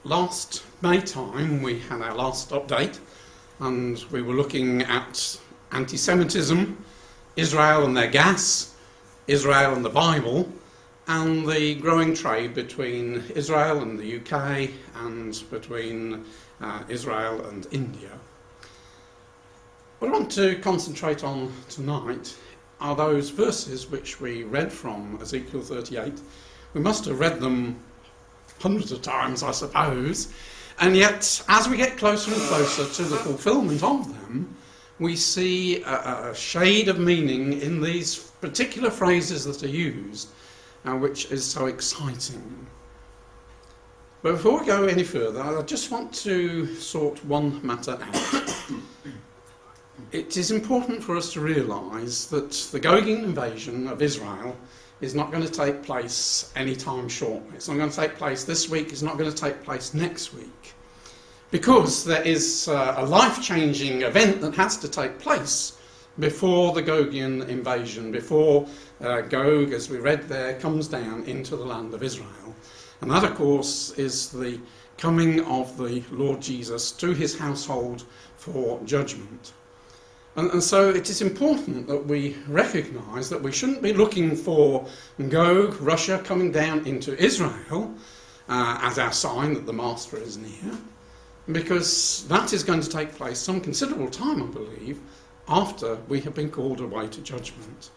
last May time we had our last update, and we were looking at anti-Semitism, Israel and their gas, Israel and the Bible, and the growing trade between Israel and the UK and between Israel and India. What I want to concentrate on tonight are those verses which we read from Ezekiel 38. We must have read them hundreds of times, I suppose, and yet as we get closer and closer to the fulfilment of them, we see a shade of meaning in these particular phrases that are used, which is so exciting. But before we go any further, I just want to sort one matter out. It is important for us to realise that the Gogian invasion of Israel is not going to take place any time shortly. It's not going to take place this week, it's not going to take place next week. Because there is a life-changing event that has to take place before the Gogian invasion, before Gog, as we read there, comes down into the land of Israel. And that, of course, is the coming of the Lord Jesus to his household for judgment. And so it is important that we recognise that we shouldn't be looking for Gog, Russia, coming down into Israel as our sign that the Master is near, because that is going to take place some considerable time, I believe, after we have been called away to judgment.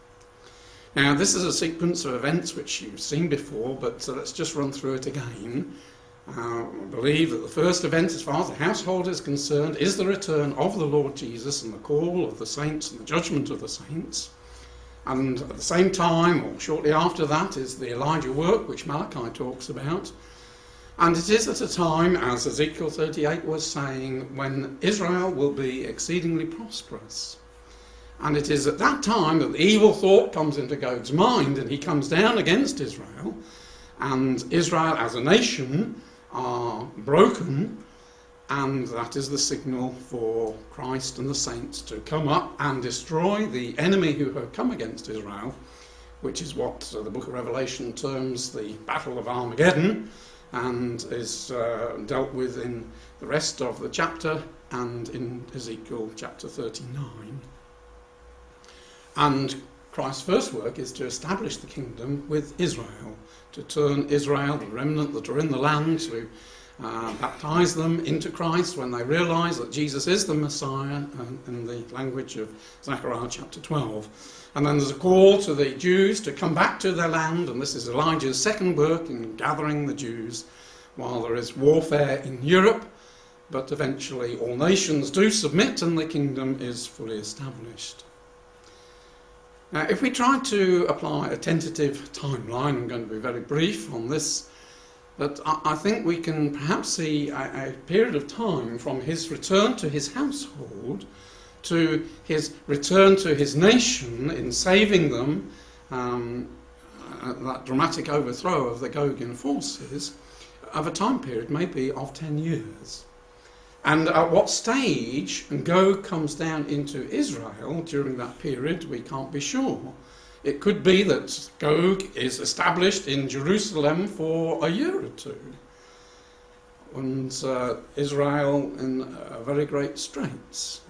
Now, this is a sequence of events which you've seen before, but let's just run through it again. I believe that the first event, as far as the household is concerned, is the return of the Lord Jesus and the call of the saints and the judgment of the saints. And at the same time, or shortly after that, is the Elijah work, which Malachi talks about. And it is at a time, as Ezekiel 38 was saying, when Israel will be exceedingly prosperous. And it is at that time that the evil thought comes into Gog's mind, and he comes down against Israel, and Israel as a nation are broken, and that is the signal for Christ and the saints to come up and destroy the enemy who have come against Israel, which is what the book of Revelation terms the Battle of Armageddon, and is dealt with in the rest of the chapter and in Ezekiel chapter 39. And Christ's first work is to establish the kingdom with Israel, to turn Israel, the remnant that are in the land, to baptise them into Christ when they realise that Jesus is the Messiah, in the language of Zechariah chapter 12. And then there's a call to the Jews to come back to their land, and this is Elijah's second work in gathering the Jews while there is warfare in Europe, but eventually all nations do submit and the kingdom is fully established. Now, if we try to apply a tentative timeline, I'm going to be very brief on this, but I think we can perhaps see a period of time from his return to his household to his return to his nation in saving them, that dramatic overthrow of the Gogian forces, of a time period maybe of 10 years. And at what stage Gog comes down into Israel during that period, we can't be sure. It could be that Gog is established in Jerusalem for a year or two, and Israel in very great straits.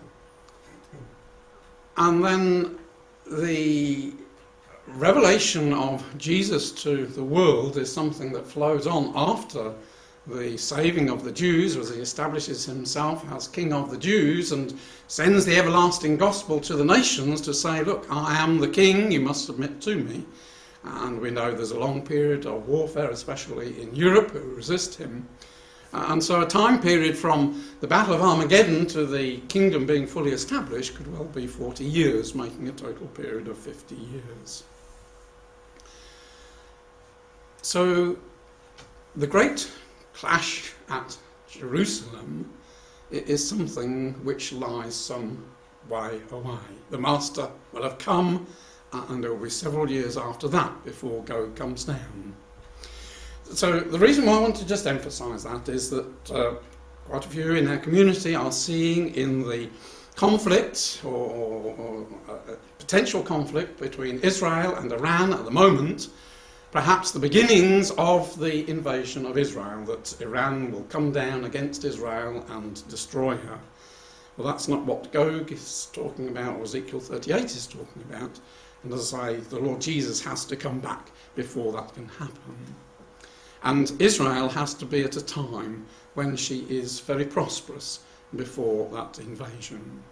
And then the revelation of Jesus to the world is something that flows on after the saving of the Jews, as he establishes himself as King of the Jews and sends the everlasting gospel to the nations to say, look, I am the King, you must submit to me. And we know there's a long period of warfare, especially in Europe, who resist him. And so a time period from the Battle of Armageddon to the kingdom being fully established could well be 40 years, making a total period of 50 years. So the great clash at Jerusalem is something which lies some way away. The Master will have come, and there will be several years after that before Gog comes down. So the reason why I want to just emphasise that is that quite a few in our community are seeing in the conflict or potential conflict between Israel and Iran at the moment perhaps the beginnings of the invasion of Israel, that Iran will come down against Israel and destroy her. Well, that's not what Gog is talking about, or Ezekiel 38 is talking about. And as I say, the Lord Jesus has to come back before that can happen. And Israel has to be at a time when she is very prosperous before that invasion.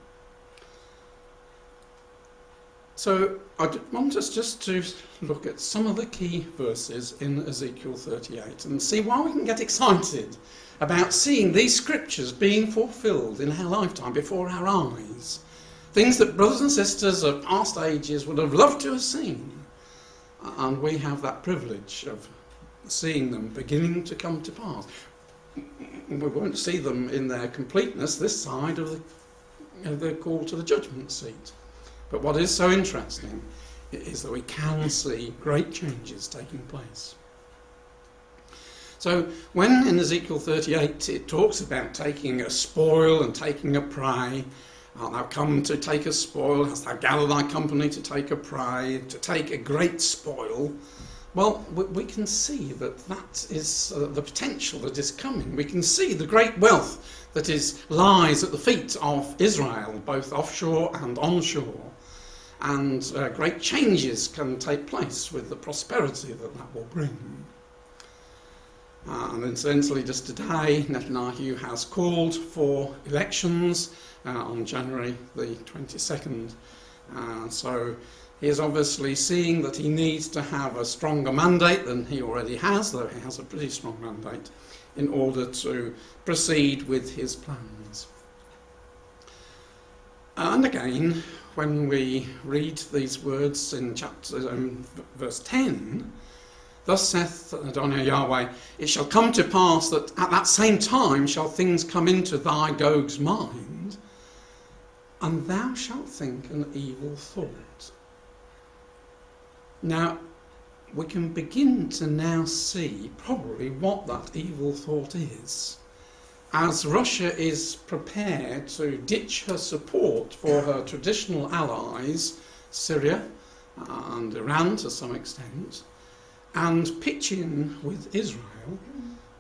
So I want us just to look at some of the key verses in Ezekiel 38 and see why we can get excited about seeing these scriptures being fulfilled in our lifetime before our eyes. Things that brothers and sisters of past ages would have loved to have seen. And we have that privilege of seeing them beginning to come to pass. We won't see them in their completeness this side of the call to the judgment seat. But what is so interesting is that we can see great changes taking place. So when in Ezekiel 38 it talks about taking a spoil and taking a prey, art thou come to take a spoil, hast thou gathered thy company to take a prey, to take a great spoil, well, we can see that that is the potential that is coming. We can see the great wealth that lies at the feet of Israel, both offshore and onshore. And great changes can take place with the prosperity that will bring. And incidentally, just today, Netanyahu has called for elections on January the 22nd. So he is obviously seeing that he needs to have a stronger mandate than he already has, though he has a pretty strong mandate, in order to proceed with his plans. And again, when we read these words in verse 10, thus saith Adonai Yahweh, it shall come to pass that at that same time shall things come into thy Gog's mind, and thou shalt think an evil thought. Now, we can begin to now see probably what that evil thought is. As Russia is prepared to ditch her support for her traditional allies, Syria and Iran to some extent, and pitch in with Israel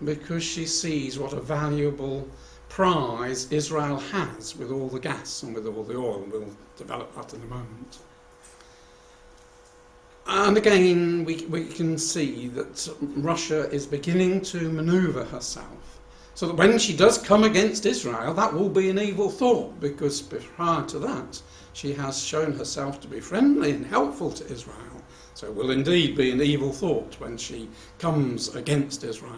because she sees what a valuable prize Israel has with all the gas and with all the oil. We'll develop that in a moment. And again, we can see that Russia is beginning to manoeuvre herself, so that when she does come against Israel, that will be an evil thought, because prior to that, she has shown herself to be friendly and helpful to Israel. So it will indeed be an evil thought when she comes against Israel.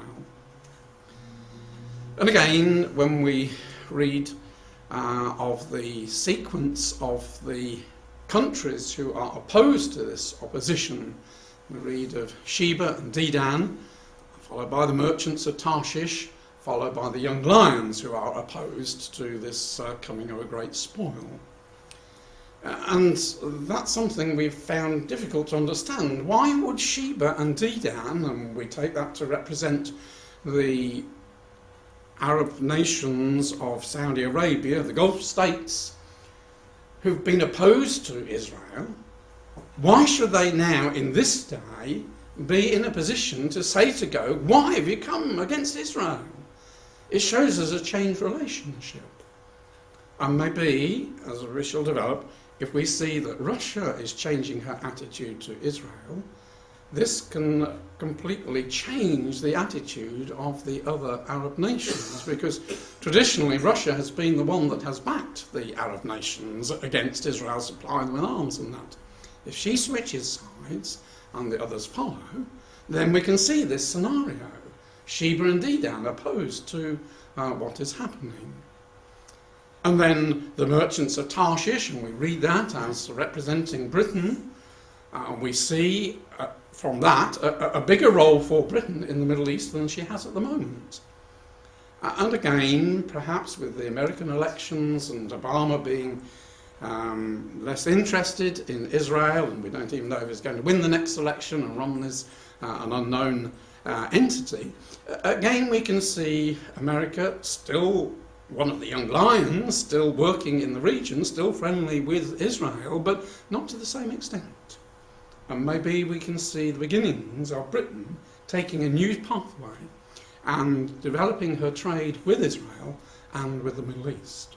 And again, when we read of the sequence of the countries who are opposed to this opposition, we read of Sheba and Dedan, followed by the merchants of Tarshish, followed by the young lions who are opposed to this coming of a great spoil. And that's something we've found difficult to understand. Why would Sheba and Dedan, and we take that to represent the Arab nations of Saudi Arabia, the Gulf states, who've been opposed to Israel, why should they now, in this day, be in a position to say to Gog, why have you come against Israel? It shows us a changed relationship. And maybe, as we shall develop, if we see that Russia is changing her attitude to Israel, this can completely change the attitude of the other Arab nations, because traditionally Russia has been the one that has backed the Arab nations against Israel, supplying them with arms and that. If she switches sides and the others follow, then we can see this scenario. Sheba and Dedan opposed to what is happening. And then the merchants of Tarshish, and we read that as representing Britain, we see from that a bigger role for Britain in the Middle East than she has at the moment. And again, perhaps with the American elections and Obama being less interested in Israel, and we don't even know if he's going to win the next election, and Romney's an unknown entity, again we can see America still one of the young lions, still working in the region, still friendly with Israel, but not to the same extent. And maybe we can see the beginnings of Britain taking a new pathway and developing her trade with Israel and with the Middle East.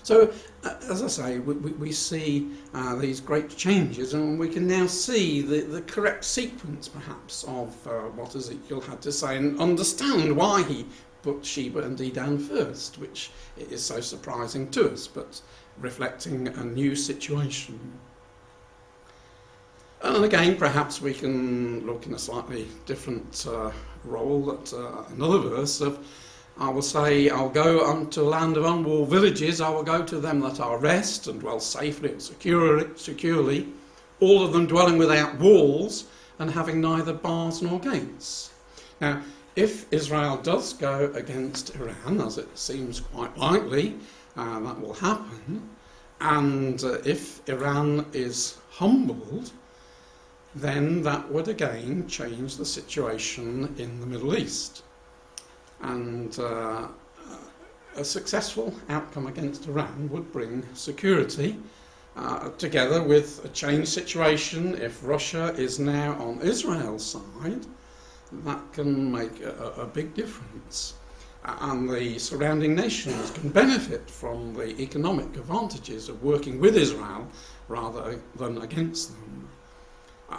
So, as I say, we see these great changes, and we can now see the correct sequence, perhaps, of what Ezekiel had to say, and understand why he put Sheba and Dedan first, which is so surprising to us, but reflecting a new situation. And again, perhaps we can look in a slightly different role at another verse of, I will say, I'll go unto land of unwalled villages, I will go to them that are rest and dwell safely and securely, all of them dwelling without walls and having neither bars nor gates. Now, if Israel does go against Iran, as it seems quite likely that will happen, and if Iran is humbled, then that would again change the situation in the Middle East. And a successful outcome against Iran would bring security, together with a changed situation. If Russia is now on Israel's side, that can make a big difference. And the surrounding nations can benefit from the economic advantages of working with Israel rather than against them.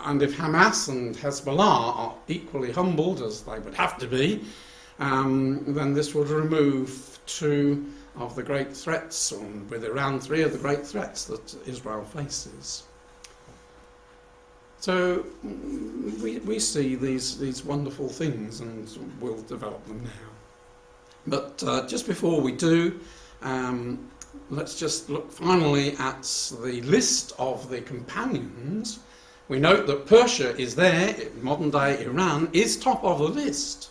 And if Hamas and Hezbollah are equally humbled, as they would have to be, then this would remove two of the great threats, and with Iran, three of the great threats that Israel faces. So we see these wonderful things, and we'll develop them now. But just before we do, let's just look finally at the list of the companions. We note that Persia is there, modern-day Iran, is top of the list.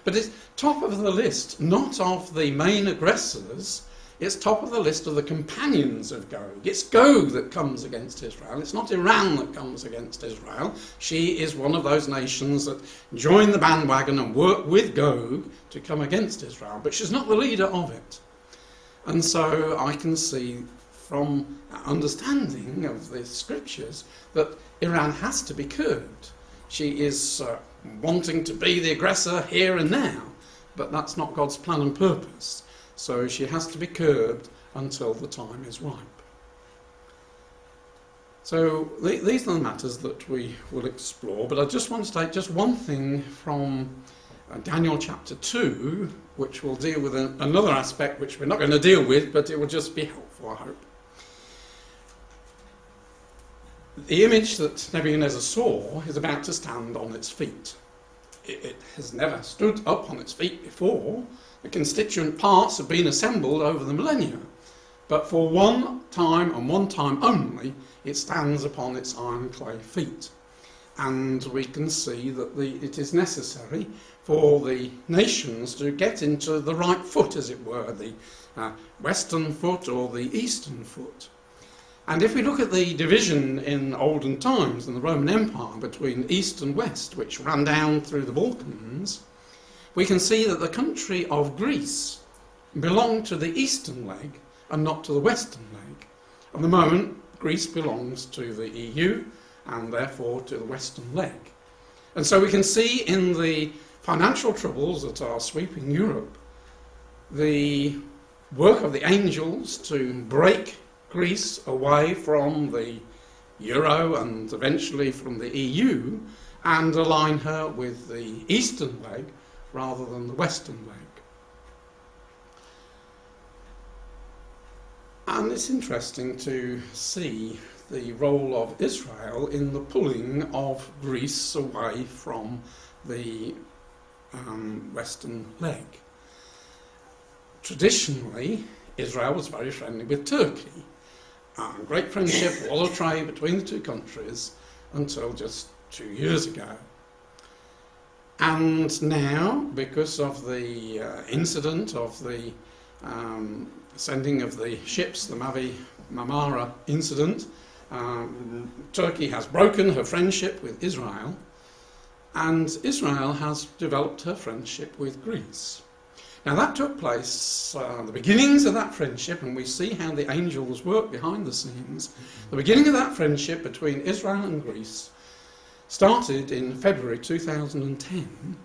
But it's top of the list, not of the main aggressors, it's top of the list of the companions of Gog. It's Gog that comes against Israel, it's not Iran that comes against Israel. She is one of those nations that join the bandwagon and work with Gog to come against Israel, but she's not the leader of it. And so I can see from understanding of the scriptures that Iran has to be curbed. She is wanting to be the aggressor here and now, but that's not God's plan and purpose. So she has to be curbed until the time is ripe. So these are the matters that we will explore, but I just want to take just one thing from Daniel chapter 2, which will deal with another aspect which we're not going to deal with, but it will just be helpful, I hope. The image that Nebuchadnezzar saw is about to stand on its feet. It has never stood up on its feet before. The constituent parts have been assembled over the millennia. But for one time and one time only, it stands upon its iron clay feet. And we can see that it is necessary for the nations to get into the right foot, as it were, the western foot or the eastern foot. And if we look at the division in olden times in the Roman Empire between East and West, which ran down through the Balkans, we can see that the country of Greece belonged to the eastern leg and not to the western leg. At the moment, Greece belongs to the EU and therefore to the western leg. And so we can see in the financial troubles that are sweeping Europe, the work of the angels to break Greece away from the Euro and eventually from the EU and align her with the eastern leg rather than the western leg. And it's interesting to see the role of Israel in the pulling of Greece away from the western leg. Traditionally, Israel was very friendly with Turkey. Great friendship, a lot of trade between the two countries until just 2 years ago. And now, because of the incident of the sending of the ships, the Mavi Marmara incident, Turkey has broken her friendship with Israel, and Israel has developed her friendship with Greece. Now that took place, the beginnings of that friendship, and we see how the angels work behind the scenes. The beginning of that friendship between Israel and Greece started in February 2010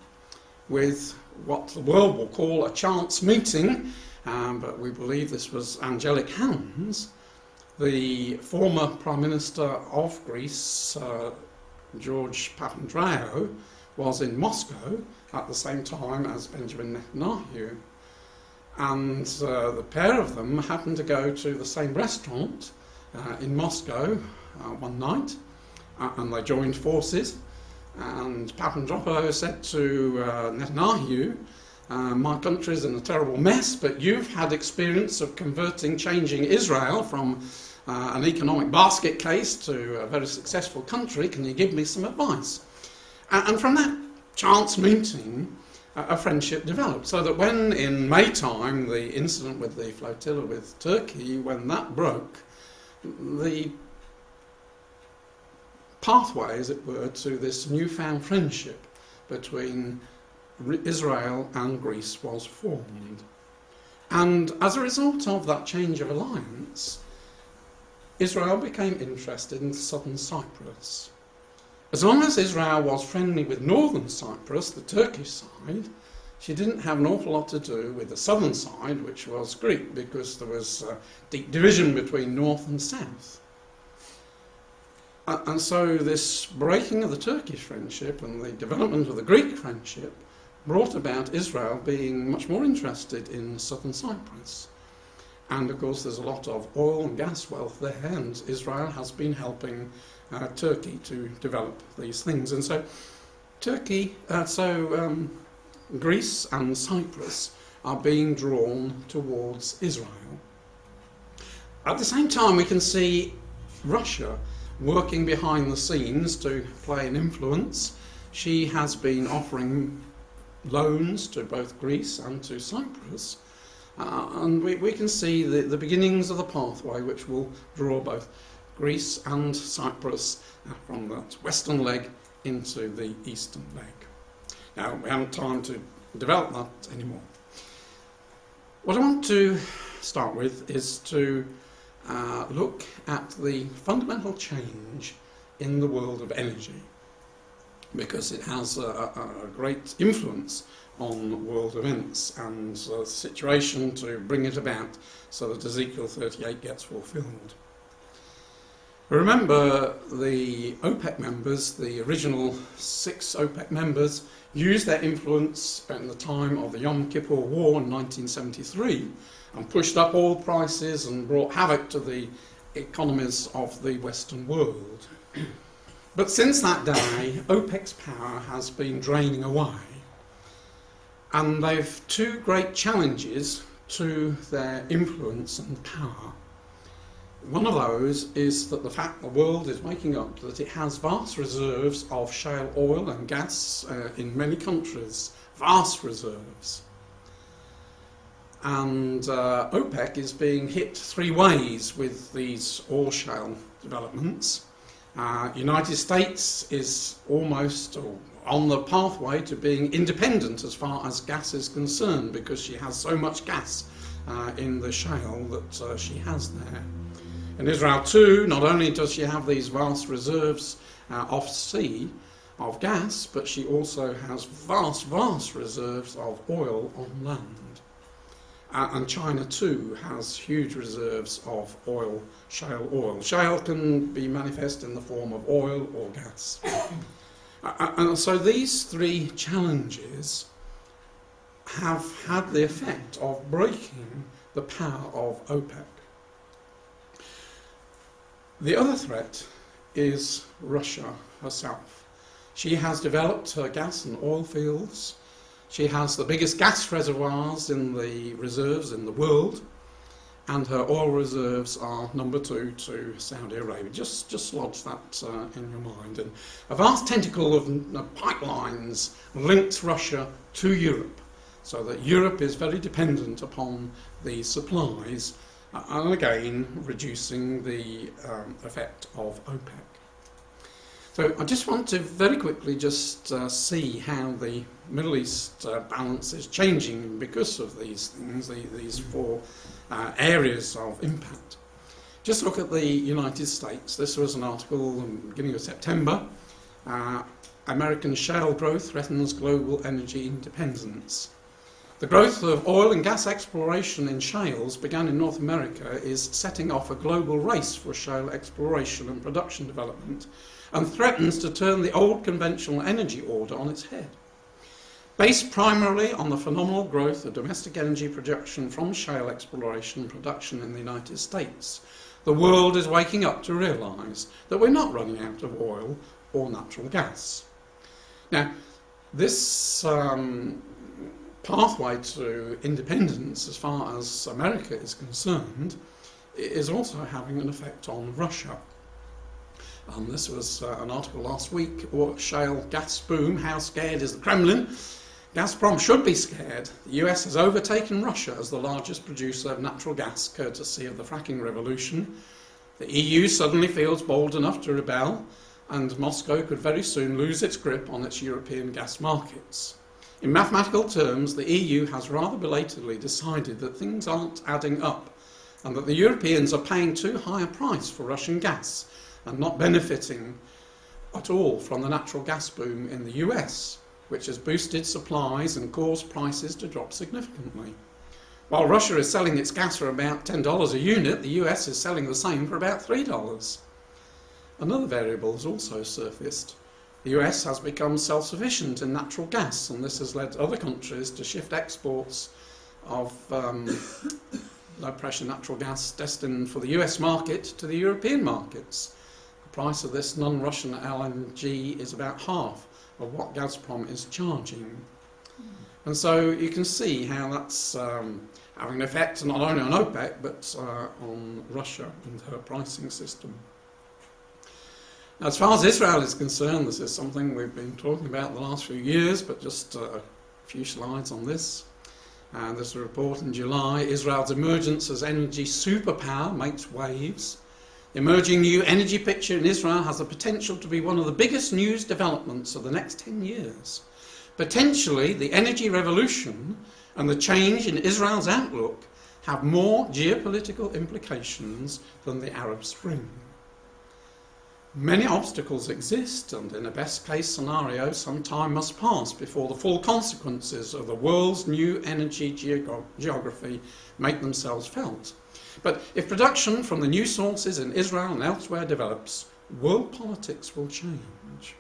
with what the world will call a chance meeting, but we believe this was angelic hands. The former Prime Minister of Greece, George Papandreou, was in Moscow at the same time as Benjamin Netanyahu. And the pair of them happened to go to the same restaurant in Moscow one night, and they joined forces. And Papandreou said to Netanyahu, my country is in a terrible mess, but you've had experience of changing Israel from an economic basket case to a very successful country. Can you give me some advice? And from that chance meeting, a friendship developed. So that when in May time, the incident with the flotilla with Turkey, when that broke, the pathway, as it were, to this newfound friendship between Israel and Greece was formed. And as a result of that change of alliance, Israel became interested in southern Cyprus. As long as Israel was friendly with northern Cyprus, the Turkish side, she didn't have an awful lot to do with the southern side, which was Greek, because there was deep division between north and south. And so this breaking of the Turkish friendship and the development of the Greek friendship brought about Israel being much more interested in southern Cyprus. And of course there's a lot of oil and gas wealth there, and Israel has been helping Turkey to develop these things. And so Greece and Cyprus are being drawn towards Israel. At the same time, we can see Russia working behind the scenes to play an influence. She has been offering loans to both Greece and to Cyprus. And we can see the beginnings of the pathway which will draw both Greece and Cyprus from that western leg into the eastern leg. Now, we haven't time to develop that anymore. What I want to start with is to look at the fundamental change in the world of energy, because it has a great influence on world events and the situation to bring it about so that Ezekiel 38 gets fulfilled. Remember, the OPEC members, the original 6 OPEC members, used their influence in the time of the Yom Kippur War in 1973 and pushed up oil prices and brought havoc to the economies of the Western world. But since that day, OPEC's power has been draining away. And they've 2 great challenges to their influence and power. One of those is that the fact the world is waking up that it has vast reserves of shale oil and gas in many countries, vast reserves. And OPEC is being hit 3 ways with these oil shale developments. United States is almost on the pathway to being independent as far as gas is concerned, because she has so much gas in the shale that she has there. In Israel too, not only does she have these vast reserves off sea of gas, but she also has vast reserves of oil on land. And China too has huge reserves of oil, shale oil. Shale can be manifest in the form of oil or gas. And so these 3 challenges have had the effect of breaking the power of OPEC. The other threat is Russia herself. She has developed her gas and oil fields. She has the biggest gas reservoirs in the reserves in the world, and her oil reserves are number 2 to Saudi Arabia. Just lodge that in your mind. And a vast tentacle of pipelines links Russia to Europe, so that Europe is very dependent upon these supplies, and again reducing the effect of OPEC. So I just want to very quickly just see how the Middle East balance is changing because of these things, these four areas of impact. Just look at the United States. This was an article in the beginning of September. American shale growth threatens global energy independence. The growth of oil and gas exploration in shales began in North America is setting off a global race for shale exploration and production development, and threatens to turn the old conventional energy order on its head. Based primarily on the phenomenal growth of domestic energy production from shale exploration and production in the United States, the world is waking up to realise that we're not running out of oil or natural gas. Now, this pathway to independence, as far as America is concerned, is also having an effect on Russia. And this was an article last week, shale gas boom, how scared is the Kremlin? Gazprom should be scared. The US has overtaken Russia as the largest producer of natural gas, courtesy of the fracking revolution. The EU suddenly feels bold enough to rebel, and Moscow could very soon lose its grip on its European gas markets. In mathematical terms, the EU has rather belatedly decided that things aren't adding up, and that the Europeans are paying too high a price for Russian gas and not benefiting at all from the natural gas boom in the US, which has boosted supplies and caused prices to drop significantly. While Russia is selling its gas for about $10 a unit, the US is selling the same for about $3. Another variable has also surfaced. The US has become self-sufficient in natural gas, and this has led other countries to shift exports of low-pressure natural gas destined for the US market to the European markets. The price of this non-Russian LNG is about half of what Gazprom is charging. And so you can see how that's having an effect not only on OPEC, but on Russia and her pricing system. Now, as far as Israel is concerned, this is something we've been talking about the last few years, but just a few slides on this. There's a report in July, Israel's emergence as energy superpower makes waves. The emerging new energy picture in Israel has the potential to be one of the biggest news developments of the next 10 years. Potentially, the energy revolution and the change in Israel's outlook have more geopolitical implications than the Arab Spring. Many obstacles exist, and in a best-case scenario, some time must pass before the full consequences of the world's new energy geography make themselves felt. But if production from the new sources in Israel and elsewhere develops, world politics will change.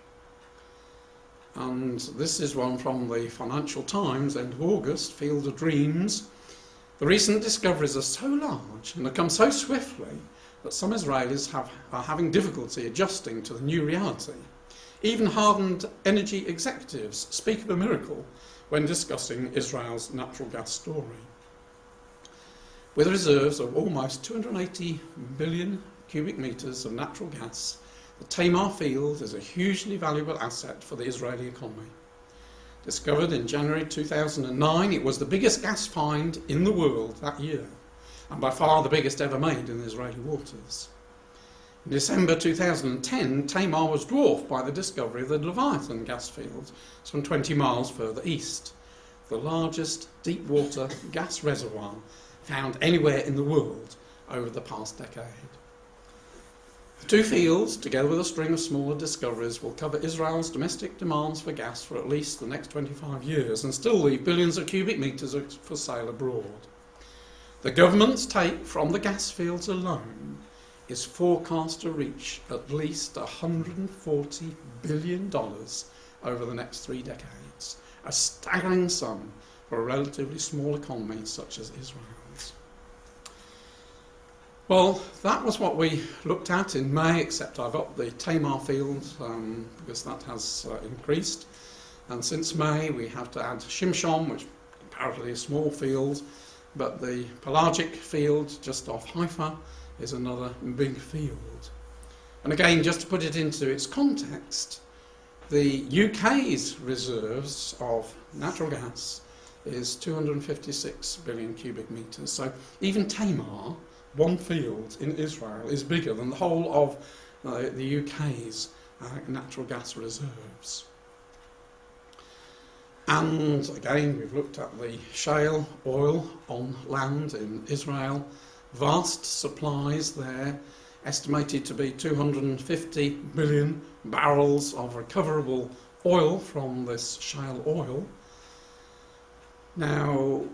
And this is one from the Financial Times, end of August, Field of Dreams. The recent discoveries are so large and have come so swiftly that some Israelis are having difficulty adjusting to the new reality. Even hardened energy executives speak of a miracle when discussing Israel's natural gas story. With reserves of almost 280 billion cubic metres of natural gas, the Tamar field is a hugely valuable asset for the Israeli economy. Discovered in January 2009, it was the biggest gas find in the world that year, and by far the biggest ever made in Israeli waters. In December 2010, Tamar was dwarfed by the discovery of the Leviathan gas field, some 20 miles further east, the largest deep-water gas reservoir found anywhere in the world over the past decade. The two fields, together with a string of smaller discoveries, will cover Israel's domestic demands for gas for at least the next 25 years and still leave billions of cubic metres for sale abroad. The government's take from the gas fields alone is forecast to reach at least $140 billion over the next 3 decades, a staggering sum for a relatively small economy such as Israel's. Well, that was what we looked at in May, except I've upped the Tamar field because that has increased. And since May, we have to add Shimshon, which comparatively is a small field, but the pelagic field just off Haifa is another big field. And again, just to put it into its context, the UK's reserves of natural gas is 256 billion cubic metres. So even Tamar, one field in Israel, is bigger than the whole of the UK's natural gas reserves. And again, we've looked at the shale oil on land in Israel. Vast supplies there, estimated to be 250 billion barrels of recoverable oil from this shale oil. Now,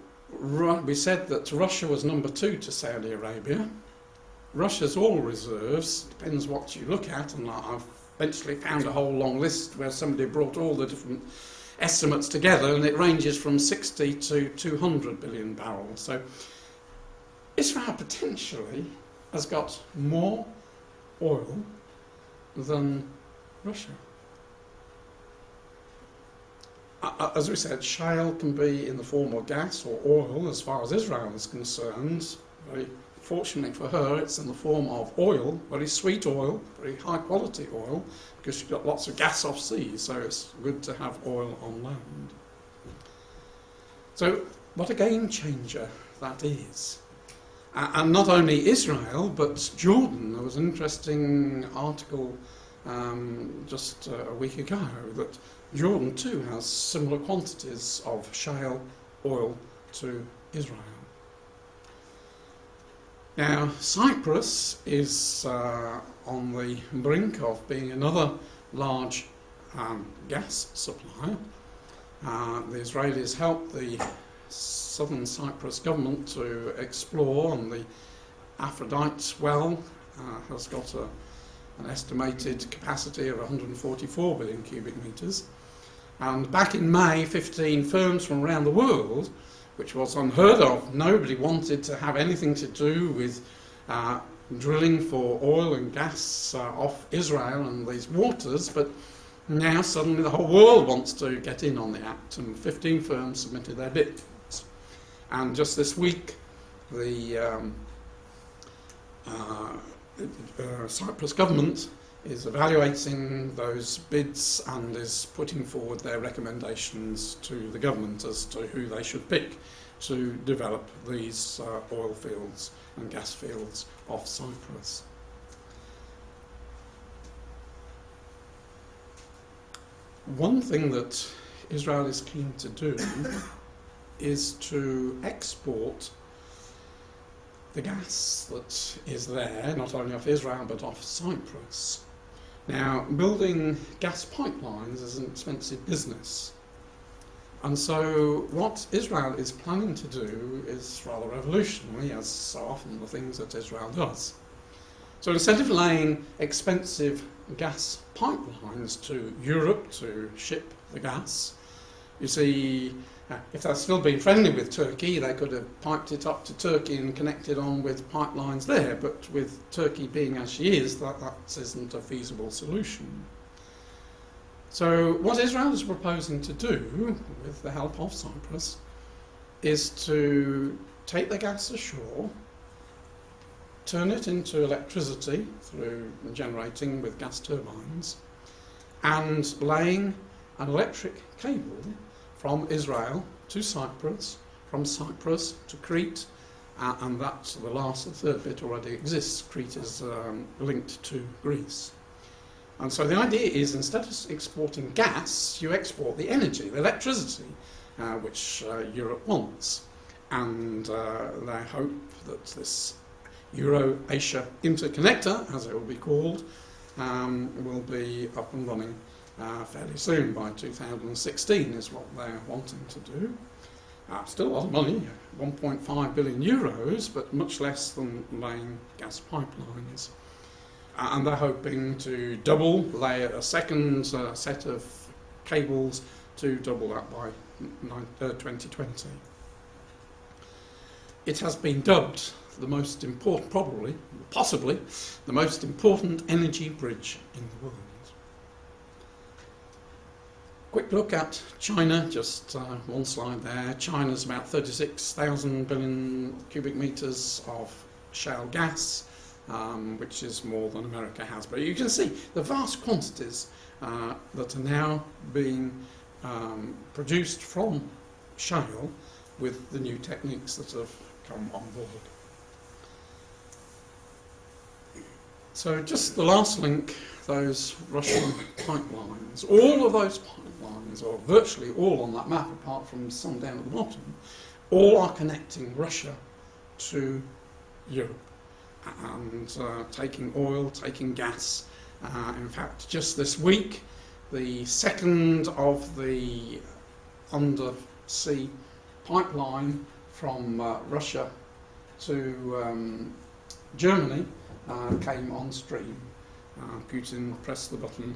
we said that Russia was number 2 to Saudi Arabia. Russia's oil reserves, depends what you look at, and I've eventually found a whole long list where somebody brought all the different estimates together, and it ranges from 60 to 200 billion barrels. So Israel potentially has got more oil than Russia. As we said, shale can be in the form of gas or oil as far as Israel is concerned. Very fortunately for her, it's in the form of oil, very sweet oil, very high quality oil, because she's got lots of gas off sea, so it's good to have oil on land. So what a game changer that is. And not only Israel, but Jordan. There was an interesting article just a week ago that Jordan too has similar quantities of shale oil to Israel. Now, Cyprus is on the brink of being another large gas supplier. The Israelis helped the southern Cyprus government to explore, and the Aphrodite well has got an estimated capacity of 144 billion cubic metres. And back in May, 15 firms from around the world, which was unheard of, nobody wanted to have anything to do with drilling for oil and gas off Israel and these waters, but now suddenly the whole world wants to get in on the act, and 15 firms submitted their bids. And just this week, the Cyprus government is evaluating those bids and is putting forward their recommendations to the government as to who they should pick to develop these oil fields and gas fields off Cyprus. One thing that Israel is keen to do is to export the gas that is there, not only off Israel but off Cyprus. Now, building gas pipelines is an expensive business. And so what Israel is planning to do is rather revolutionary, as so often the things that Israel does. So instead of laying expensive gas pipelines to Europe to ship the gas, you see, if they'd still been friendly with Turkey, they could have piped it up to Turkey and connected on with pipelines there, but with Turkey being as she is, that isn't a feasible solution. So what Israel is proposing to do, with the help of Cyprus, is to take the gas ashore, turn it into electricity through generating with gas turbines, and laying an electric cable from Israel to Cyprus, from Cyprus to Crete, and that's the third bit already exists. Crete is linked to Greece. And so the idea is, instead of exporting gas, you export the energy, the electricity, which Europe wants. And they hope that this Euro-Asia interconnector, as it will be called, will be up and running fairly soon. By 2016 is what they're wanting to do. Still a lot of money, 1.5 billion euros, but much less than laying gas pipelines. And they're hoping to lay a second set of cables to double that by 2020. It has been dubbed the most important, possibly the most important energy bridge in the world. Quick look at China, just one slide there. China's about 36,000 billion cubic metres of shale gas, which is more than America has. But you can see the vast quantities that are now being produced from shale with the new techniques that have come on board. So just the last link, those Russian pipelines. All of those pipelines, or virtually all on that map, apart from some down at the bottom, all are connecting Russia to Europe and taking oil, taking gas. In fact, just this week, the second of the undersea pipeline from Russia to Germany came on stream. Putin pressed the button,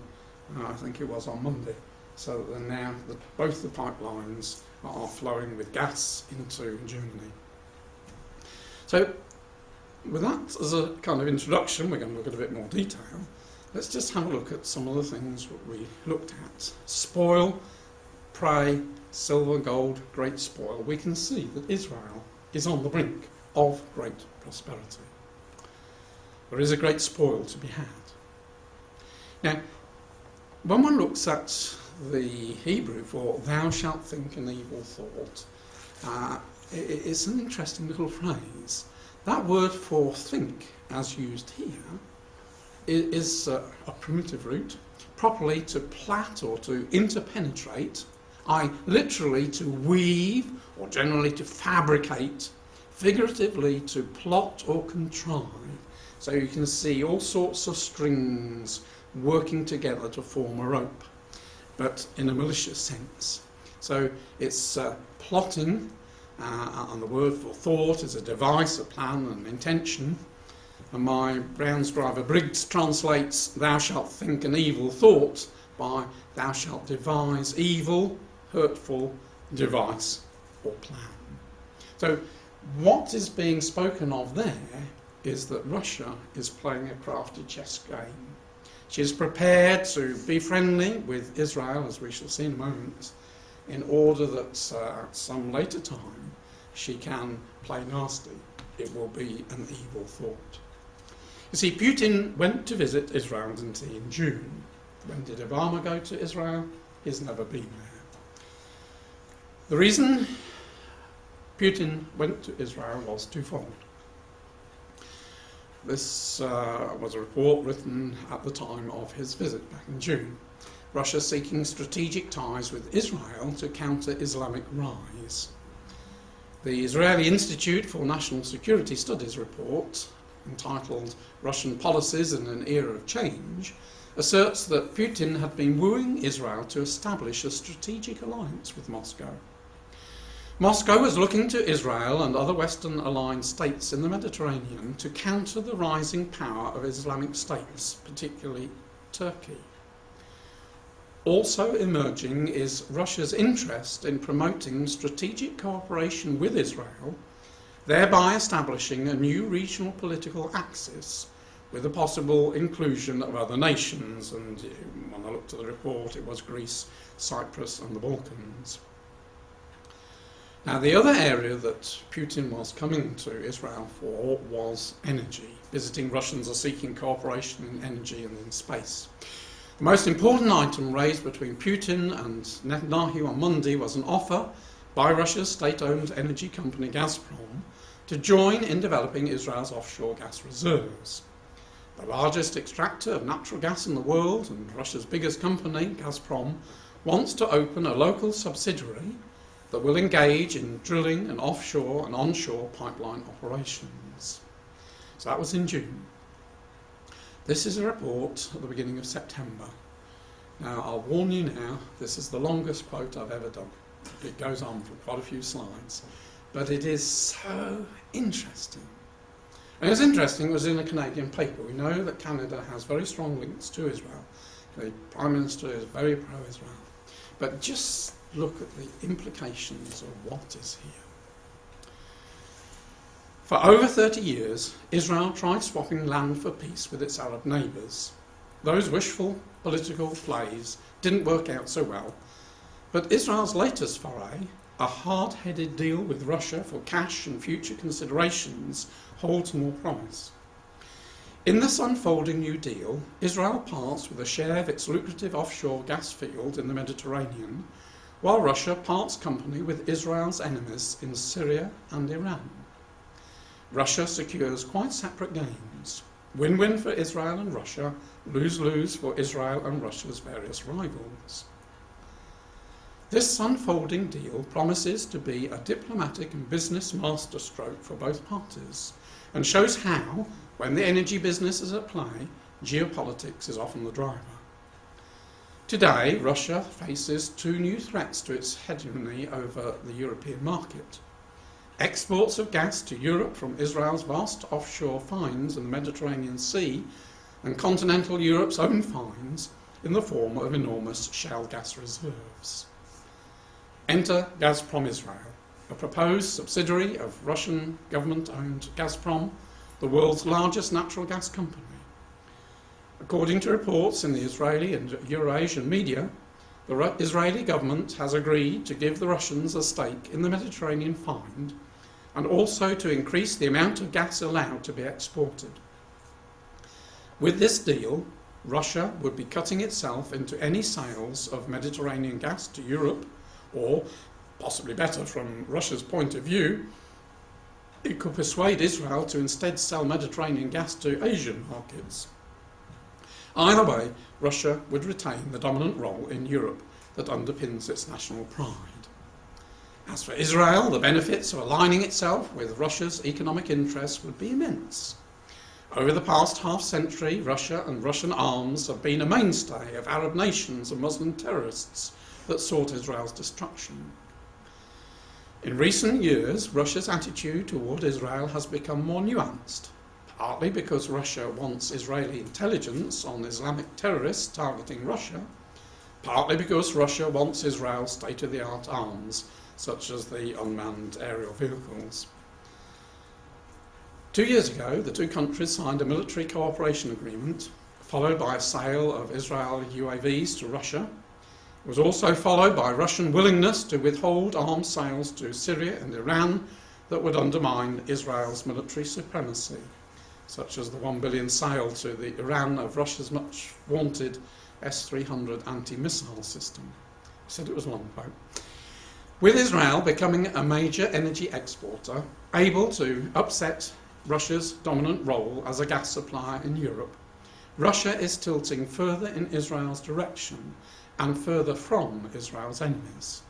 I think it was on Monday, so that now both the pipelines are flowing with gas into Germany. So with that as a kind of introduction, we're going to look at a bit more detail. Let's just have a look at some of the things that we looked at. Spoil, prey, silver, gold, great spoil. We can see that Israel is on the brink of great prosperity. There is a great spoil to be had. Now, when one looks at the Hebrew for thou shalt think an evil thought, it's an interesting little phrase. That word for think, as used here, is a primitive root, properly to plait or to interpenetrate, literally to weave, or generally to fabricate, figuratively to plot or contrive. So you can see all sorts of strings working together to form a rope, but in a malicious sense. So it's plotting, and the word for thought is a device, a plan, an intention. And my Brown's Driver Briggs translates thou shalt think an evil thought by thou shalt devise evil, hurtful device or plan. So what is being spoken of there is that Russia is playing a crafty chess game. She is prepared to be friendly with Israel, as we shall see in a moment, in order that at some later time she can play nasty. It will be an evil thought. You see, Putin went to visit Israel, didn't he, in June. When did Obama go to Israel? He's never been there. The reason Putin went to Israel was twofold. This was a report written at the time of his visit back in June. Russia seeking strategic ties with Israel to counter Islamic rise. The Israeli Institute for National Security Studies report, entitled Russian Policies in an Era of Change, asserts that Putin had been wooing Israel to establish a strategic alliance with Moscow. Moscow was looking to Israel and other Western aligned states in the Mediterranean to counter the rising power of Islamic states, particularly Turkey. Also emerging is Russia's interest in promoting strategic cooperation with Israel, thereby establishing a new regional political axis with the possible inclusion of other nations. And when I looked at the report, it was Greece, Cyprus and the Balkans. Now, the other area that Putin was coming to Israel for was energy. Visiting Russians are seeking cooperation in energy and in space. The most important item raised between Putin and Netanyahu on Monday was an offer by Russia's state-owned energy company Gazprom to join in developing Israel's offshore gas reserves. The largest extractor of natural gas in the world and Russia's biggest company, Gazprom, wants to open a local subsidiary that will engage in drilling and offshore and onshore pipeline operations. So that was in June. This is a report at the beginning of September. Now, I'll warn you now, this is the longest quote I've ever done. It goes on for quite a few slides, but it is so interesting. And it's interesting, it was in a Canadian paper. We know that Canada has very strong links to Israel. The Prime Minister is very pro-Israel. But just look at the implications of what is here. For over 30 years, Israel tried swapping land for peace with its Arab neighbours. Those wishful political plays didn't work out so well, but Israel's latest foray, a hard-headed deal with Russia for cash and future considerations, holds more promise. In this unfolding new deal, Israel parts with a share of its lucrative offshore gas field in the Mediterranean, while Russia parts company with Israel's enemies in Syria and Iran. Russia secures quite separate gains. Win-win for Israel and Russia, lose-lose for Israel and Russia's various rivals. This unfolding deal promises to be a diplomatic and business masterstroke for both parties, and shows how, when the energy business is at play, geopolitics is often the driver. Today, Russia faces two new threats to its hegemony over the European market. Exports of gas to Europe from Israel's vast offshore finds in the Mediterranean Sea, and continental Europe's own finds in the form of enormous shale gas reserves. Enter Gazprom Israel, a proposed subsidiary of Russian government-owned Gazprom, the world's largest natural gas company. According to reports in the Israeli and Eurasian media, the Israeli government has agreed to give the Russians a stake in the Mediterranean find, and also to increase the amount of gas allowed to be exported. With this deal, Russia would be cutting itself into any sales of Mediterranean gas to Europe, or, possibly better from Russia's point of view, it could persuade Israel to instead sell Mediterranean gas to Asian markets. Either way, Russia would retain the dominant role in Europe that underpins its national pride. As for Israel, the benefits of aligning itself with Russia's economic interests would be immense. Over the past half-century, Russia and Russian arms have been a mainstay of Arab nations and Muslim terrorists that sought Israel's destruction. In recent years, Russia's attitude toward Israel has become more nuanced, partly because Russia wants Israeli intelligence on Islamic terrorists targeting Russia, partly because Russia wants Israel's state-of-the-art arms, such as the unmanned aerial vehicles. 2 years ago, the two countries signed a military cooperation agreement, followed by a sale of Israeli UAVs to Russia. It was also followed by Russian willingness to withhold arms sales to Syria and Iran that would undermine Israel's military supremacy, such as the $1 billion sale to the Iran of Russia's much-vaunted S-300 anti-missile system. I said it was long, quote. With Israel becoming a major energy exporter, able to upset Russia's dominant role as a gas supplier in Europe, Russia is tilting further in Israel's direction and further from Israel's enemies.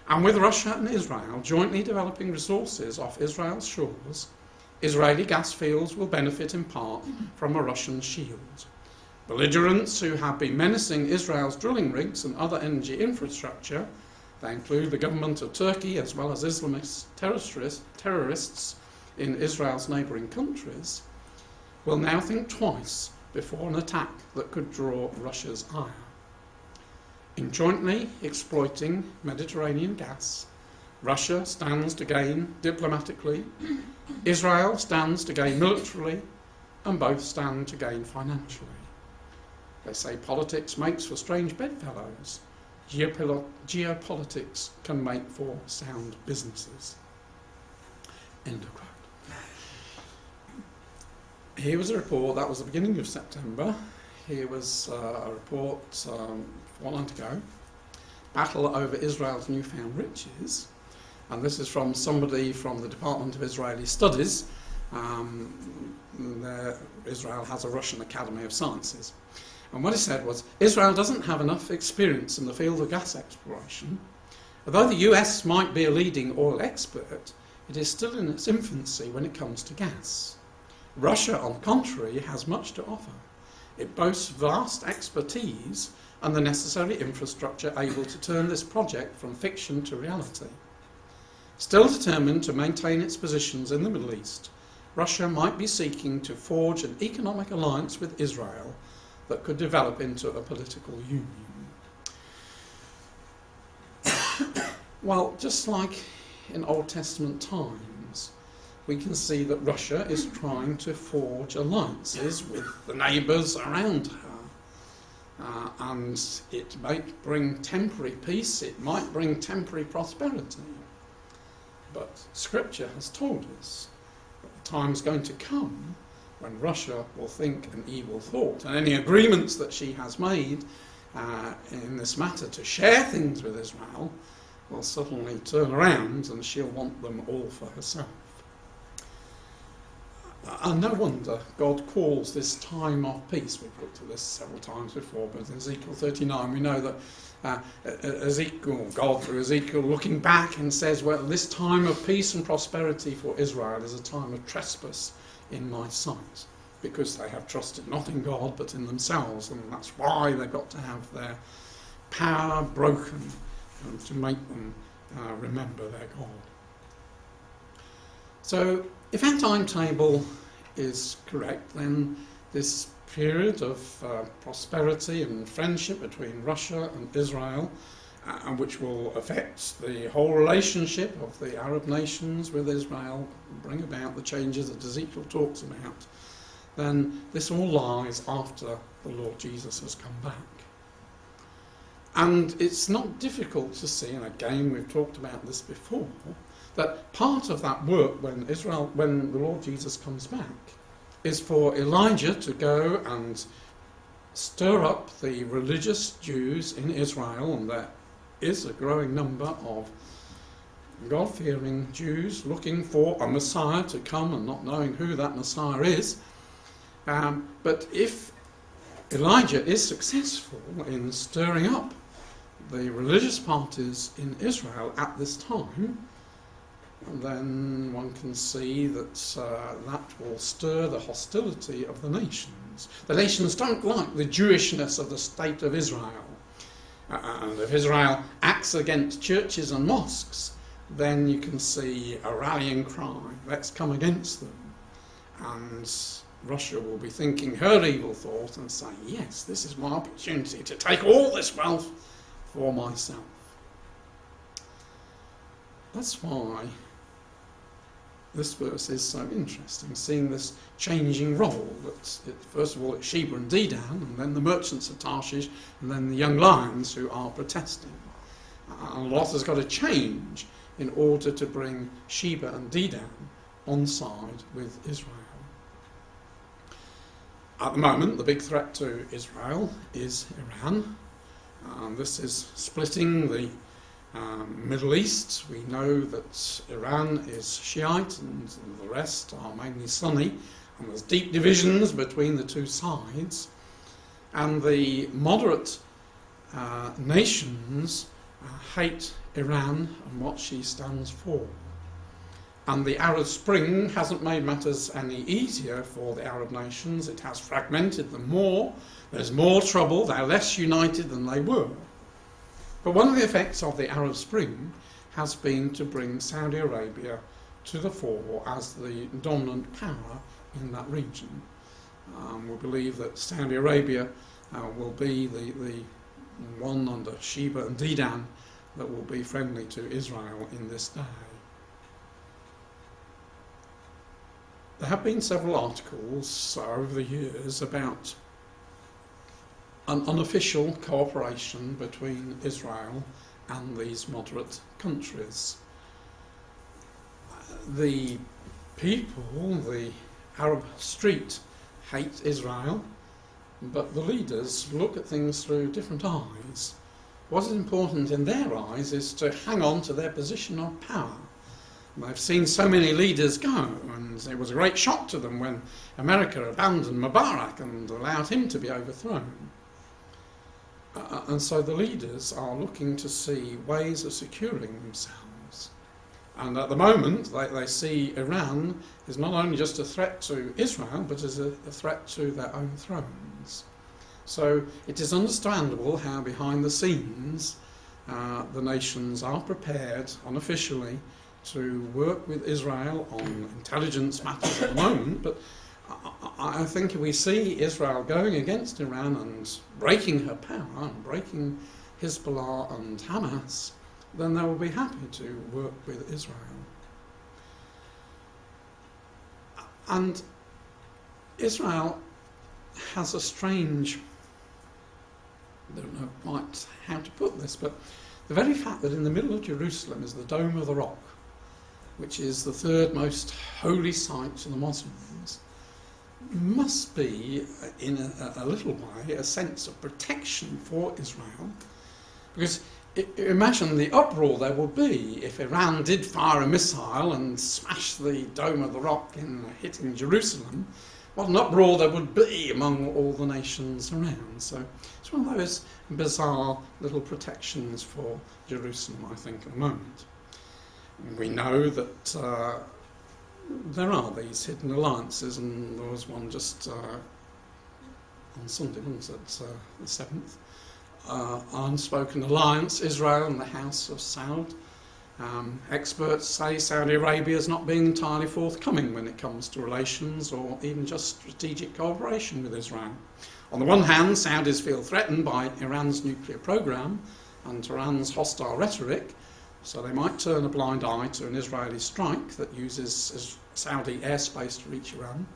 And with Russia and Israel jointly developing resources off Israel's shores, Israeli gas fields will benefit in part from a Russian shield. Belligerents who have been menacing Israel's drilling rigs and other energy infrastructure, they include the government of Turkey as well as Islamist terrorists in Israel's neighbouring countries, will now think twice before an attack that could draw Russia's ire. In jointly exploiting Mediterranean gas, Russia stands to gain diplomatically, Israel stands to gain militarily, and both stand to gain financially. They say politics makes for strange bedfellows. Geopolitics can make for sound businesses. End of quote. Here was a report, that was the beginning of September. Here was a report 1 month ago, Battle over Israel's Newfound Riches. And this is from somebody from the Department of Israeli Studies. Israel has a Russian Academy of Sciences. And what he said was, Israel doesn't have enough experience in the field of gas exploration. Although the US might be a leading oil expert, it is still in its infancy when it comes to gas. Russia, on the contrary, has much to offer. It boasts vast expertise and the necessary infrastructure able to turn this project from fiction to reality. Still determined to maintain its positions in the Middle East, Russia might be seeking to forge an economic alliance with Israel that could develop into a political union. Well, just like in Old Testament times, we can see that Russia is trying to forge alliances with the neighbours around her. And it might bring temporary peace, it might bring temporary prosperity. But Scripture has told us that the time is going to come when Russia will think an evil thought, and any agreements that she has made in this matter to share things with Israel will suddenly turn around and she'll want them all for herself. And no wonder God calls this time of peace. We've looked at this several times before, but in Ezekiel 39 we know that God through Ezekiel looking back and says, well, this time of peace and prosperity for Israel is a time of trespass in my sight, because they have trusted not in God but in themselves, and that's why they've got to have their power broken to make them remember their God. So if our timetable is correct, then this period of prosperity and friendship between Russia and Israel, which will affect the whole relationship of the Arab nations with Israel, bring about the changes that Ezekiel talks about, then this all lies after the Lord Jesus has come back. And it's not difficult to see, and again we've talked about this before, that part of that work when the Lord Jesus comes back, is for Elijah to go and stir up the religious Jews in Israel, and there is a growing number of God-fearing Jews looking for a Messiah to come and not knowing who that Messiah is. But if Elijah is successful in stirring up the religious parties in Israel at this time, then one can see that that will stir the hostility of the nations. The nations don't like the Jewishness of the state of Israel. And if Israel acts against churches and mosques, then you can see a rallying cry, let's come against them. And Russia will be thinking her evil thought and saying, yes, this is my opportunity to take all this wealth for myself. That's why this verse is so interesting, seeing this changing role. First of all, it's Sheba and Dedan, and then the merchants of Tarshish, and then the young lions who are protesting. And a lot has got to change in order to bring Sheba and Dedan on side with Israel. At the moment, the big threat to Israel is Iran. This is splitting the Middle East. We know that Iran is Shiite and the rest are mainly Sunni, and there's deep divisions between the two sides. And the moderate nations hate Iran and what she stands for. And the Arab Spring hasn't made matters any easier for the Arab nations. It has fragmented them more. There's more trouble. They're less united than they were. But one of the effects of the Arab Spring has been to bring Saudi Arabia to the fore as the dominant power in that region. We believe that Saudi Arabia will be the one under Sheba and Dedan that will be friendly to Israel in this day. There have been several articles over the years about an unofficial cooperation between Israel and these moderate countries. The people, the Arab street, hate Israel, but the leaders look at things through different eyes. What is important in their eyes is to hang on to their position of power. They've seen so many leaders go, and it was a great shock to them when America abandoned Mubarak and allowed him to be overthrown. And so the leaders are looking to see ways of securing themselves. And at the moment, they see Iran is not only just a threat to Israel, but as a threat to their own thrones. So it is understandable how behind the scenes the nations are prepared unofficially to work with Israel on intelligence matters at the moment, but I think if we see Israel going against Iran and breaking her power and breaking Hezbollah and Hamas, then they will be happy to work with Israel. And Israel has a strange, I don't know quite how to put this, but the very fact that in the middle of Jerusalem is the Dome of the Rock, which is the third most holy site to the Muslims, must be, in a little way, a sense of protection for Israel. Because imagine the uproar there would be if Iran did fire a missile and smash the Dome of the Rock in hitting Jerusalem. What an uproar there would be among all the nations around. So it's one of those bizarre little protections for Jerusalem, I think, at the moment. We know that there are these hidden alliances, and there was one just on Sunday, wasn't it, the 7th. Unspoken alliance, Israel and the House of Saud. Experts say Saudi Arabia is not being entirely forthcoming when it comes to relations or even just strategic cooperation with Israel. On the one hand, Saudis feel threatened by Iran's nuclear program and Iran's hostile rhetoric, so they might turn a blind eye to an Israeli strike that uses Saudi airspace to reach Iran.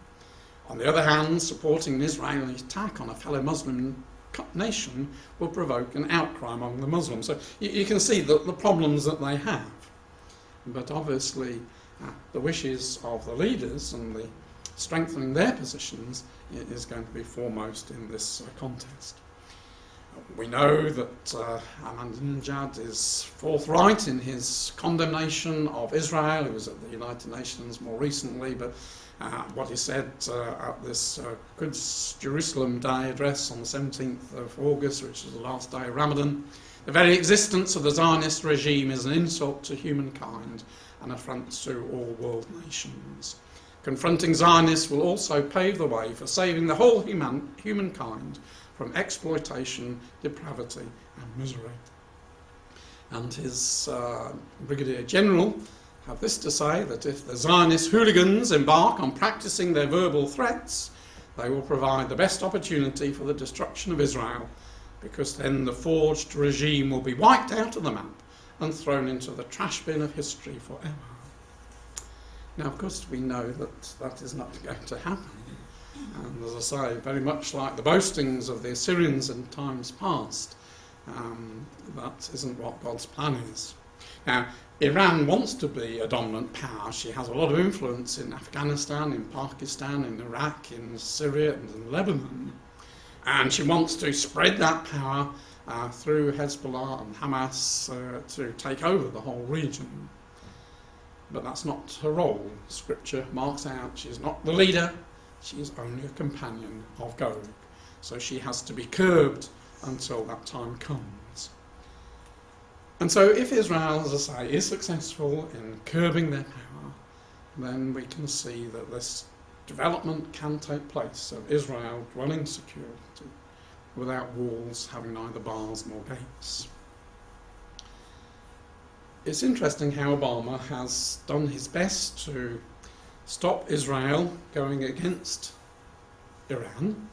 On the other hand, supporting an Israeli attack on a fellow Muslim nation will provoke an outcry among the Muslims. So you can see the problems that they have. But obviously the wishes of the leaders and the strengthening their positions is going to be foremost in this contest. We know that Ahmadinejad is forthright in his condemnation of Israel. He was at the United Nations more recently, but what he said at this Quds Jerusalem Day address on the 17th of August, which is the last day of Ramadan, the very existence of the Zionist regime is an insult to humankind and affront to all world nations. Confronting Zionists will also pave the way for saving the whole humankind from exploitation, depravity and misery. And his Brigadier General have this to say, that if the Zionist hooligans embark on practicing their verbal threats, they will provide the best opportunity for the destruction of Israel, because then the forged regime will be wiped out of the map and thrown into the trash bin of history forever. Now, of course, we know that that is not going to happen. And as I say, very much like the boastings of the Assyrians in times past, that isn't what God's plan is. Now, Iran wants to be a dominant power. She has a lot of influence in Afghanistan, in Pakistan, in Iraq, in Syria and in Lebanon. And she wants to spread that power through Hezbollah and Hamas to take over the whole region. But that's not her role. Scripture marks out she's not the leader, she's only a companion of Gog. So she has to be curbed until that time comes. And so if Israel, as I say, is successful in curbing their power, then we can see that this development can take place of Israel dwelling securely without walls, having neither bars nor gates. It's interesting how Obama has done his best to stop Israel going against Iran.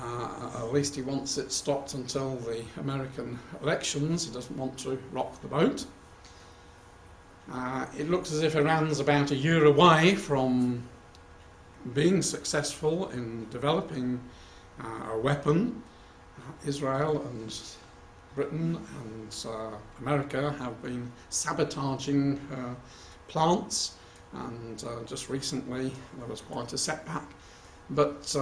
At least he wants it stopped until the American elections. He doesn't want to rock the boat. It looks as if Iran's about a year away from being successful in developing a weapon. Israel and Britain and America have been sabotaging her plants, and just recently there was quite a setback. But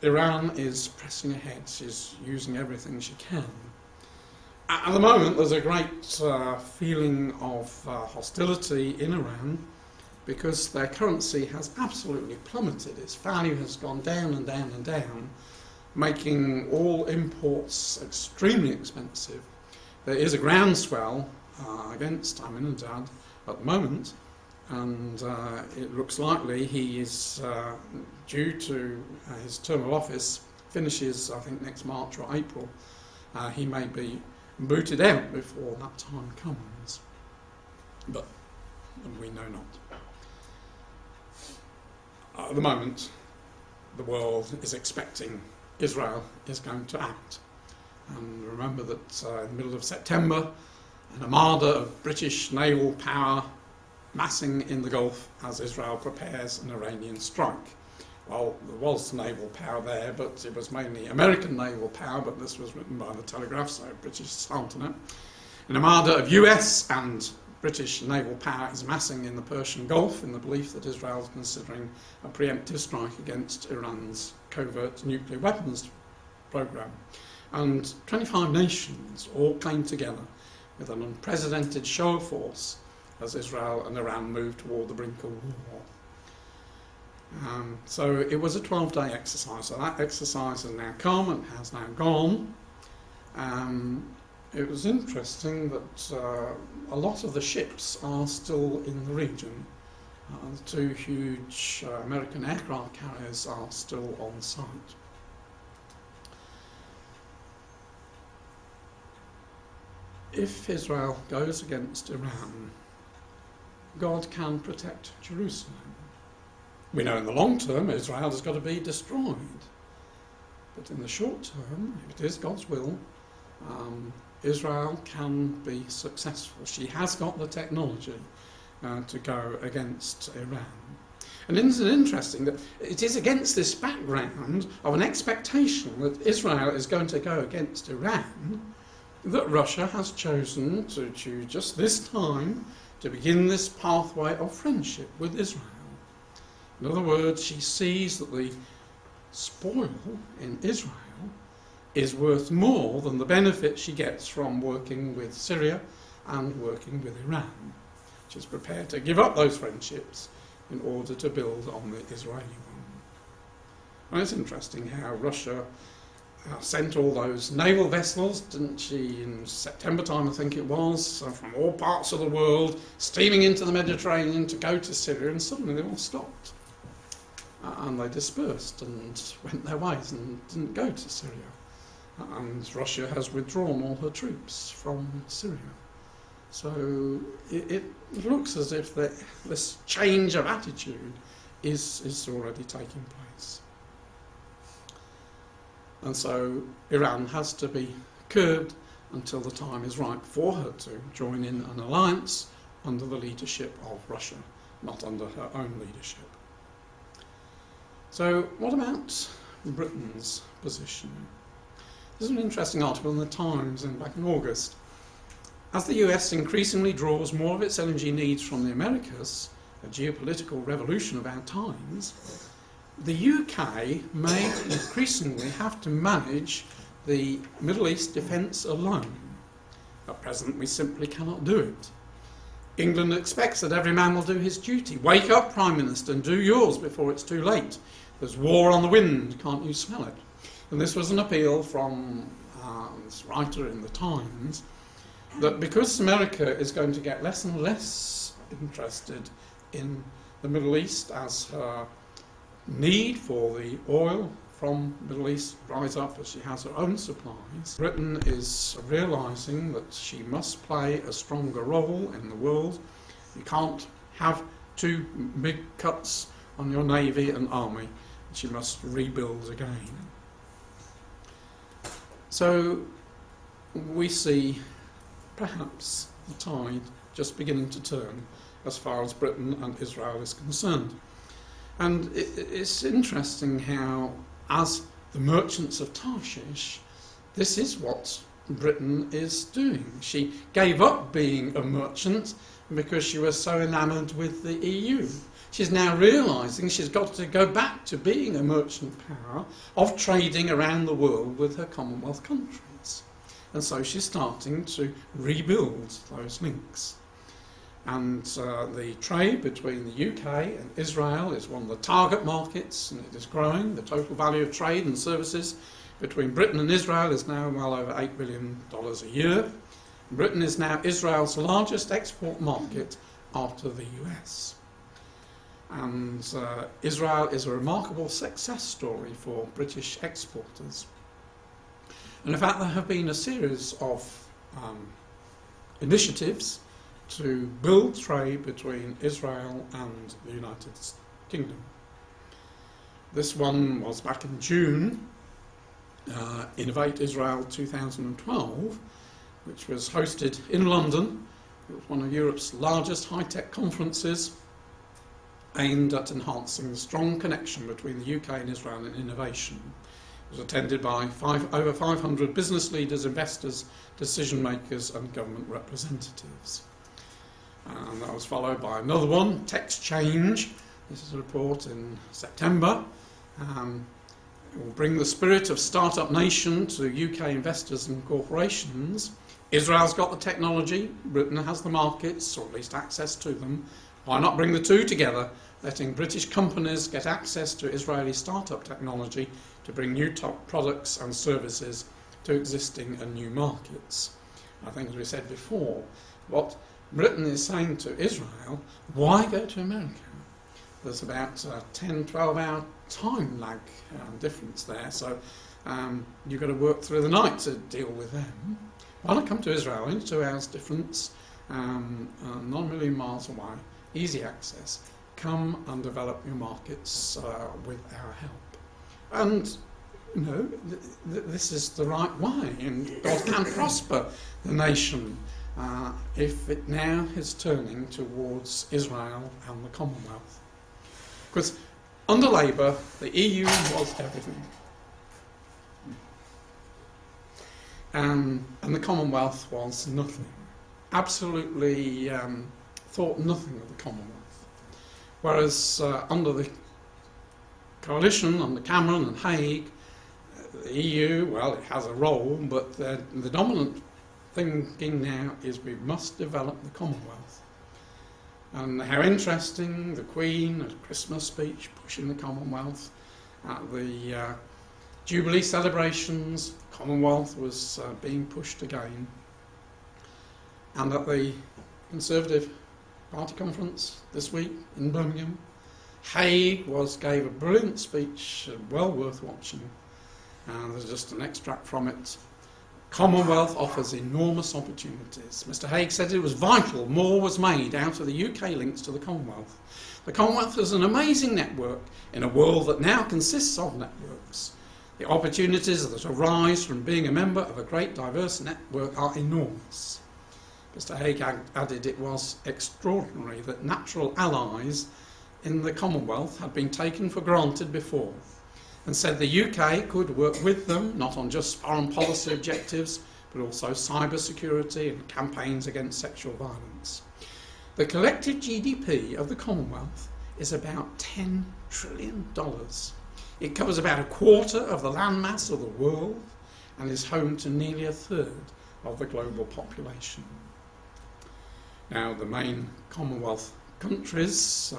Iran is pressing ahead. She's using everything she can. At the moment, there's a great feeling of hostility in Iran because their currency has absolutely plummeted. Its value has gone down and down and down, making all imports extremely expensive. There is a groundswell against Ahmadinejad at the moment, and it looks likely he is due to his term of office finishes, I think, next March or April. He may be booted out before that time comes, but we know not. At the moment, the world is expecting Israel is going to act. And remember that in the middle of September, an armada of British naval power massing in the Gulf as Israel prepares an Iranian strike. Well, there was naval power there, but it was mainly American naval power, but this was written by the Telegraph, so British aren't in it. An armada of US and British naval power is massing in the Persian Gulf in the belief that Israel is considering a preemptive strike against Iran's covert nuclear weapons program. And 25 nations all came together with an unprecedented show of force as Israel and Iran moved toward the brink of war. So it was a 12-day exercise. So that exercise has now come and has now gone. It was interesting that a lot of the ships are still in the region. The two huge American aircraft carriers are still on site. If Israel goes against Iran, God can protect Jerusalem. We know in the long term Israel has got to be destroyed. But in the short term, if it is God's will, Israel can be successful. She has got the technology to go against Iran. And isn't it interesting that it is against this background of an expectation that Israel is going to go against Iran that Russia has chosen to choose just this time to begin this pathway of friendship with Israel. In other words, she sees that the spoil in Israel is worth more than the benefit she gets from working with Syria and working with Iran. She's prepared to give up those friendships in order to build on the Israeli one. And it's interesting how Russia sent all those naval vessels, didn't she, in September time, I think it was, from all parts of the world, steaming into the Mediterranean to go to Syria, and suddenly they all stopped. And they dispersed and went their ways and didn't go to Syria. And Russia has withdrawn all her troops from Syria. So it looks as if this change of attitude is already taking place. And so Iran has to be curbed until the time is right for her to join in an alliance under the leadership of Russia, not under her own leadership. So what about Britain's position? There's an interesting article in the Times back in August. As the US increasingly draws more of its energy needs from the Americas, a geopolitical revolution of our times, the UK may increasingly have to manage the Middle East defence alone. At present, we simply cannot do it. England expects that every man will do his duty. Wake up, Prime Minister, and do yours before it's too late. There's war on the wind, can't you smell it? And this was an appeal from this writer in the Times, that because America is going to get less and less interested in the Middle East as her need for the oil from the Middle East rise up as she has her own supplies, Britain is realising that she must play a stronger role in the world. You can't have two big cuts on your navy and army. She must rebuild again. So we see perhaps the tide just beginning to turn as far as Britain and Israel is concerned. And it's interesting how, as the merchants of Tarshish, this is what Britain is doing. She gave up being a merchant because she was so enamoured with the EU. She's now realising she's got to go back to being a merchant power of trading around the world with her Commonwealth countries. And so she's starting to rebuild those links. And the trade between the UK and Israel is one of the target markets, and it is growing. The total value of trade and services between Britain and Israel is now well over $8 billion a year. Britain is now Israel's largest export market after the US. And Israel is a remarkable success story for British exporters. And in fact, there have been a series of initiatives to build trade between Israel and the United Kingdom. This one was back in June, Innovate Israel 2012, which was hosted in London. It was one of Europe's largest high-tech conferences aimed at enhancing the strong connection between the UK and Israel in innovation. It was attended by over 500 business leaders, investors, decision makers and government representatives. And that was followed by another one, Text Change. This is a report in September. It will bring the spirit of start-up nation to UK investors and corporations. Israel's got the technology, Britain has the markets, or at least access to them. Why not bring the two together, letting British companies get access to Israeli start-up technology to bring new top products and services to existing and new markets? I think, as we said before, what Britain is saying to Israel, why go to America? There's about a 10-12 hour time lag difference there, so you've got to work through the night to deal with them. Why not come to Israel? Only 2 hours difference, not a million miles away, easy access. Come and develop your markets with our help. And this is the right way, and God can prosper the nation if it now is turning towards Israel and the Commonwealth. Because under Labour, the EU was everything. And the Commonwealth was nothing. Absolutely thought nothing of the Commonwealth. Whereas under the coalition, under Cameron and Hague, the EU, well, it has a role, but the dominant thinking now is we must develop the Commonwealth. And how interesting, the Queen, at a Christmas speech, pushing the Commonwealth. At the Jubilee celebrations, the Commonwealth was being pushed again. And at the Conservative Party conference this week in Birmingham, Hague gave a brilliant speech, well worth watching. And there's just an extract from it. Commonwealth offers enormous opportunities. Mr. Hague said it was vital more was made out of the UK links to the Commonwealth. The Commonwealth is an amazing network in a world that now consists of networks. The opportunities that arise from being a member of a great diverse network are enormous. Mr. Hague added it was extraordinary that natural allies in the Commonwealth had been taken for granted before, and said the UK could work with them, not on just foreign policy objectives, but also cyber security and campaigns against sexual violence. The collective GDP of the Commonwealth is about $10 trillion. It covers about a quarter of the landmass of the world and is home to nearly a third of the global population. Now, the main Commonwealth countries,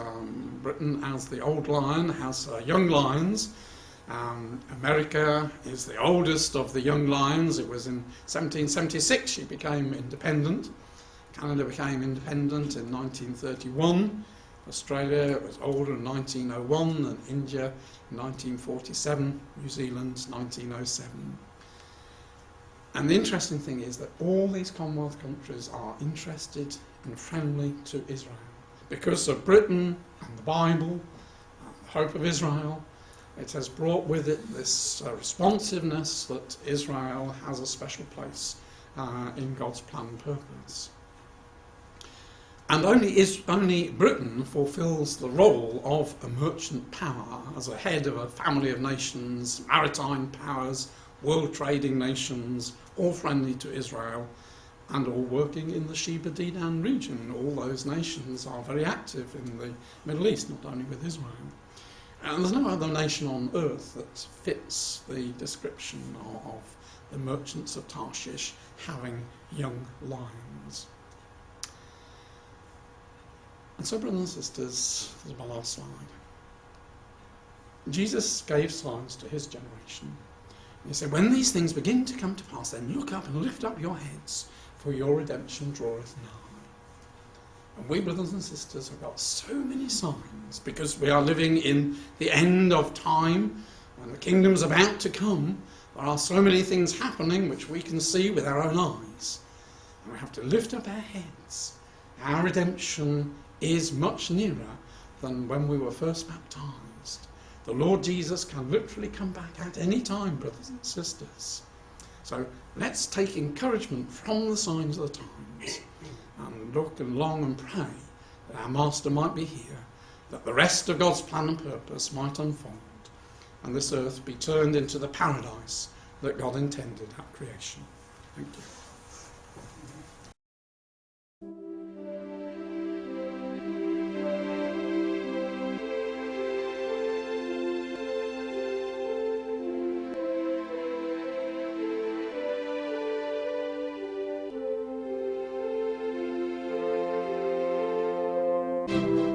Britain as the old lion has young lions. America is the oldest of the young lions. It was in 1776 she became independent. Canada became independent in 1931. Australia was older in 1901, and India in 1947. New Zealand 1907. And the interesting thing is that all these Commonwealth countries are interested and friendly to Israel because of Britain and the Bible, and the hope of Israel. It has brought with it this responsiveness that Israel has a special place in God's plan and purpose. And only Britain fulfills the role of a merchant power as a head of a family of nations, maritime powers, world trading nations, all friendly to Israel and all working in the Sheba-Dedan region. All those nations are very active in the Middle East, not only with Israel. And there's no other nation on earth that fits the description of the merchants of Tarshish having young lions. And so, brothers and sisters, this is my last slide. Jesus gave signs to his generation. He said, when these things begin to come to pass, then look up and lift up your heads, for your redemption draweth nigh. And we, brothers and sisters, have got so many signs because we are living in the end of time and the kingdom's about to come. There are so many things happening which we can see with our own eyes. And we have to lift up our heads. Our redemption is much nearer than when we were first baptized. The Lord Jesus can literally come back at any time, brothers and sisters. So let's take encouragement from the signs of the times and look and long and pray that our Master might be here, that the rest of God's plan and purpose might unfold, and this earth be turned into the paradise that God intended at creation. Thank you. you.